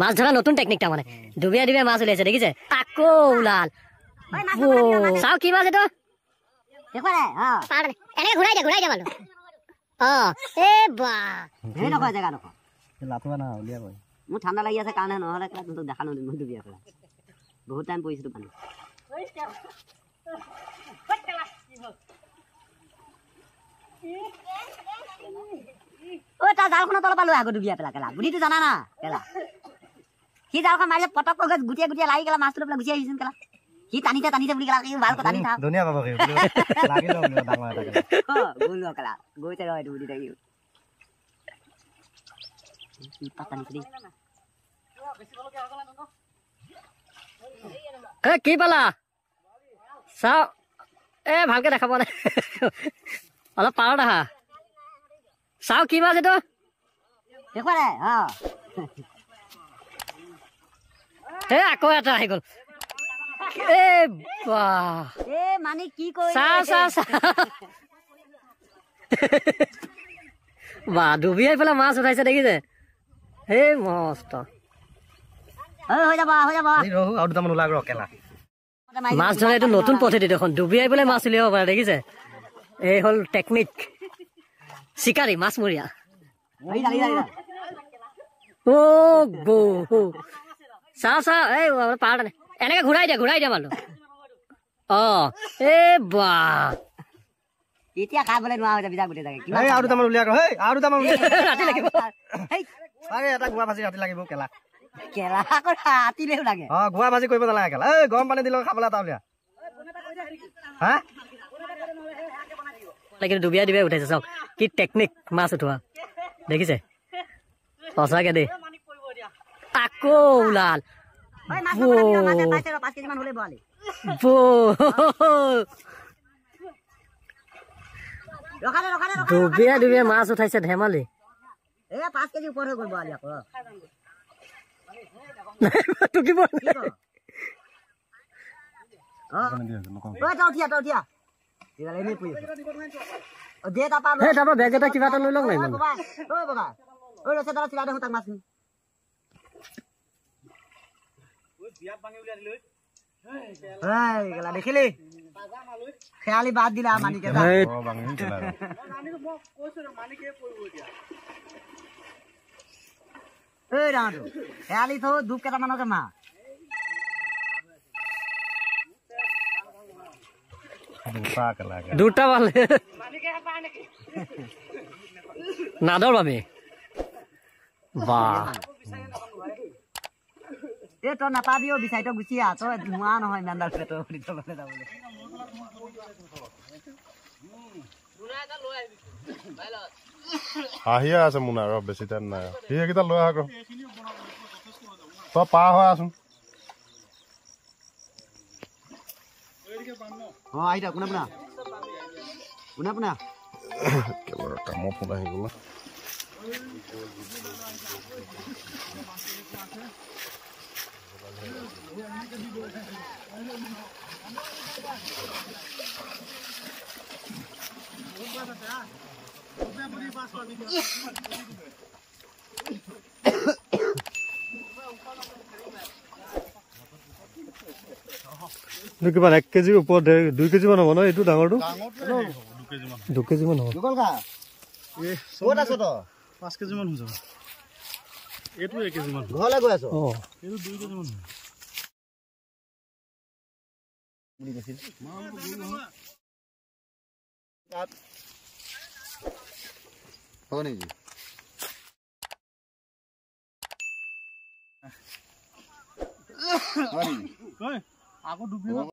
মাছ ধরা নতুন টেকনিকটা মানে ডুবিয়া ডুবিয়া মাছ উলিয়াইছে দেখিছে আকৌ ওলাল চাও কি মাছ এইটো এনেকে ঘূৰাই দিয়া মানুহ এ বা সেই নকয় জেগা নকয় লাতুৱা না উলিয়াব মোৰ ঠাণ্ডা লাগি আছে কাৰণে নহ'লে তোক দেখা নদিম মই ডুবিয়া পেলাই বহুত টাইম পৰিছিলোঁ পানী তাৰ জালখনৰ তলৰ পৰা লৈ আগত ডুবিয়া পেলা কেলা বুদ্ধিটো জানা না কেলা সি জালখন মাৰিলে পটক গুটিয়ে গুটিয়ে লাগি গেলা মাছটো পেলাই গুচি আহিছিল কেলা সি টানিতে বুলি কেলা ভালকৈ টানি থাক ধুনীয়া পাব লাগিল ডাঙৰ এটা গ'ল কেলা গৈছে ৰ এইটো বুদ্ধি থাকি কি পালা চাও এ ভালকে দেখা পোৱা নাই অলপ পাৰত আহা চাও কি মাছ এইটো দেখুৱালে এ আকৌ এটা আহি গ'ল এ বাহ এ মানে কি কয় চা বাহ ডুবিয়াই পেলাই মাছ উঠাইছে দেখিছে এই মস্ত হৈ যাব আৰু দুটামান ওলাগ ৰ কেলা মাছ ধৰা এইটো নতুন পদ্ধতি দেখোন ডুবিয়াই পেলাই মাছ উলিয়াব পাৰে দেখিছে এই হ'ল টেকনিক চিকাৰী মাছমৰীয়া চা এই পাৰ এনেকে ঘূৰাই দিয়া মানুহ এ বা এতিয়া খাবলৈ নোৱাৰা হৈ যাবি যা গোটেই জাগে আৰু দুটামান উলিয়াগ আৰু দুটামান ৰাতি লাগিব এটা গুৱা ভাজি ৰাতি লাগিব কেলা কেলা ৰাতিলেও লাগে গুৱা ভাজি কৰিব নালাগে কেলা এই গৰম পানী দিলে খাবলৈ এটা উলিয়া হা কিন্তু ডুবিয়াই ডুবিয়াই উঠাইছে চাওক কি টেকনিক মাছ উঠোৱা দেখিছে সঁচাকে দেই আকৌ ওলাল ডুবিয়াই ডুবিয়াই মাছ উঠাইছে ধেমালি 5 কেজি ওপৰ হৈ গ'ল বৰালি আকৌ টুকিব তাৰপৰা বেগ এটা কিবা এটা লৈ লওক নাই দেখিলি খেয়ালি বাদ দিলা মানিকে খেয়ালি থো দুপ কেইটামানকে মা দুটা পালে নাদৰ বাবে বাহ তই নাপাবিও বিচাৰি তই গুচি আহ তই নোৱা নহয় ইমানডাল আহিয়ে আছে মোনা ৰ বেছি টাইম নাই সেইকেইটা লৈ আহ তই পাৰ হৈ আছোন আহিছা কোনে কামৰ ফোন আহি গ'ল কিমান 1 কেজিৰ ওপৰত 2 কেজি মান হ'ব ন এইটো ডাঙৰটো 2 কেজি মান হ'ব 5 কেজি মান হৈ যাব এইটো 1 কেজি মান ঘৰলৈ গৈ আছো এইটো 2 কেজি মান আকৌ ডুবিব